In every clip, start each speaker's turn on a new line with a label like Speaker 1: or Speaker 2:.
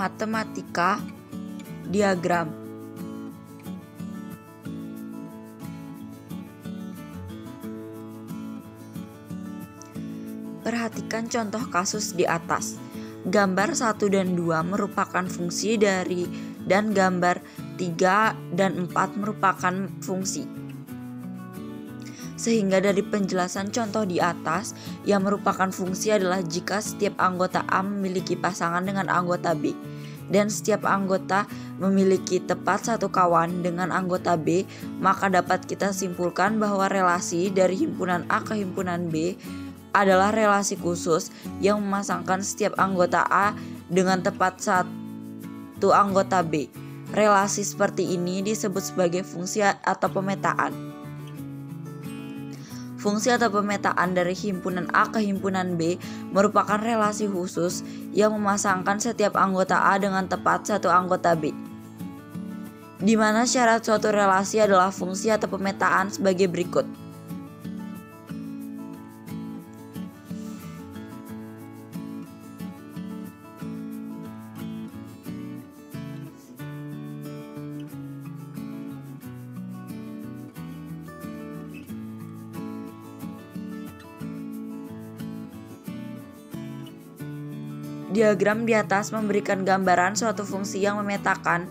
Speaker 1: Matematika diagram. Perhatikan contoh kasus di atas. Gambar 1 dan 2 merupakan fungsi dari dan gambar 3 dan 4 merupakan fungsi. Sehingga dari penjelasan contoh di atas, yang merupakan fungsi adalah jika setiap anggota A memiliki pasangan dengan anggota B, dan setiap anggota memiliki tepat satu kawan dengan anggota B, maka dapat kita simpulkan bahwa relasi dari himpunan A ke himpunan B adalah relasi khusus yang memasangkan setiap anggota A dengan tepat satu anggota B. Relasi seperti ini disebut sebagai fungsi atau pemetaan. Fungsi atau pemetaan dari himpunan A ke himpunan B merupakan relasi khusus yang memasangkan setiap anggota A dengan tepat satu anggota B, di mana syarat suatu relasi adalah fungsi atau pemetaan sebagai berikut. Diagram di atas memberikan gambaran suatu fungsi yang memetakan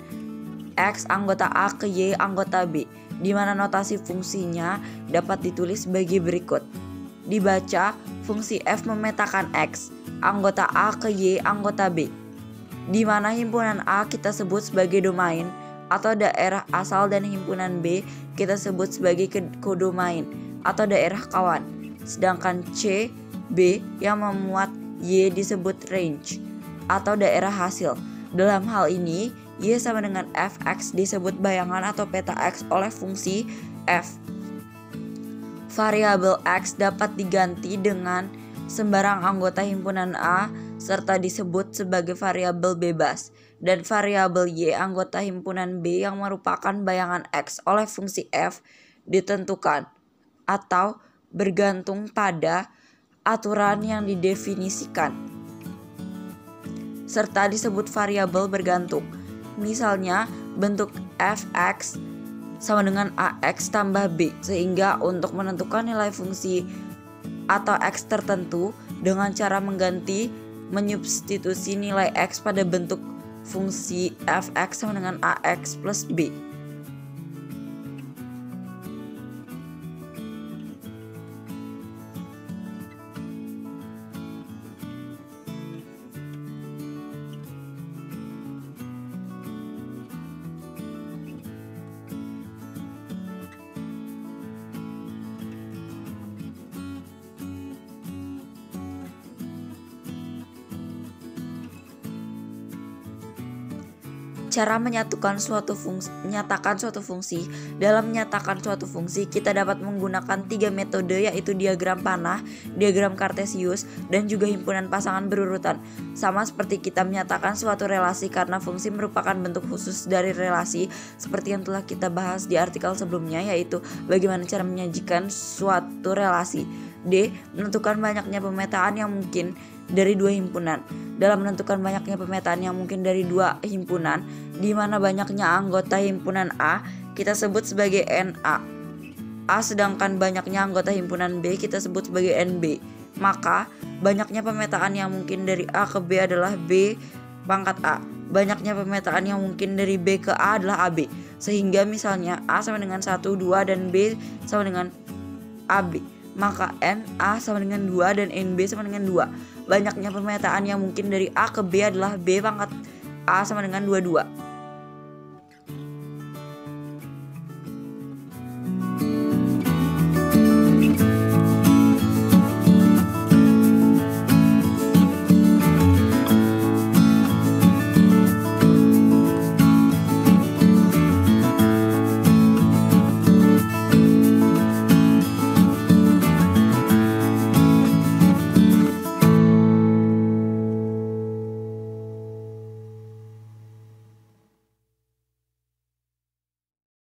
Speaker 1: X anggota A ke Y anggota B, di mana notasi fungsinya dapat ditulis sebagai berikut. Dibaca, fungsi F memetakan X anggota A ke Y anggota B, di mana himpunan A kita sebut sebagai domain atau daerah asal dan himpunan B kita sebut sebagai kodomain atau daerah kawan. Sedangkan C, B yang memuat Y disebut range atau daerah hasil. Dalam hal ini, Y sama dengan Fx disebut bayangan atau peta X oleh fungsi F. Variabel X dapat diganti dengan sembarang anggota himpunan A serta disebut sebagai variabel bebas, dan variabel Y anggota himpunan B yang merupakan bayangan X oleh fungsi F ditentukan atau bergantung pada aturan yang didefinisikan serta disebut variabel bergantung. Misalnya bentuk Fx sama dengan Ax tambah B, sehingga untuk menentukan nilai fungsi atau X tertentu dengan cara mengganti menyubstitusi nilai X pada bentuk fungsi Fx sama dengan Ax plus B. Cara menyatakan suatu fungsi. Dalam menyatakan suatu fungsi, kita dapat menggunakan 3 metode, yaitu diagram panah, diagram kartesius, dan juga himpunan pasangan berurutan. Sama seperti kita menyatakan suatu relasi, karena fungsi merupakan bentuk khusus dari relasi, seperti yang telah kita bahas di artikel sebelumnya, yaitu bagaimana cara menyajikan suatu relasi. D. Menentukan banyaknya pemetaan yang mungkin dari 2 himpunan. Dalam menentukan banyaknya pemetaan yang mungkin dari 2 himpunan, di mana banyaknya anggota himpunan A kita sebut sebagai NA A, sedangkan banyaknya anggota himpunan B kita sebut sebagai NB. Maka banyaknya pemetaan yang mungkin dari A ke B adalah B pangkat A. Banyaknya pemetaan yang mungkin dari B ke A adalah AB. Sehingga misalnya A sama dengan 1, 2 dan B sama dengan AB, maka NA sama dengan 2 dan NB sama dengan 2. Banyaknya pemetaan yang mungkin dari A ke B adalah B pangkat A sama dengan 22.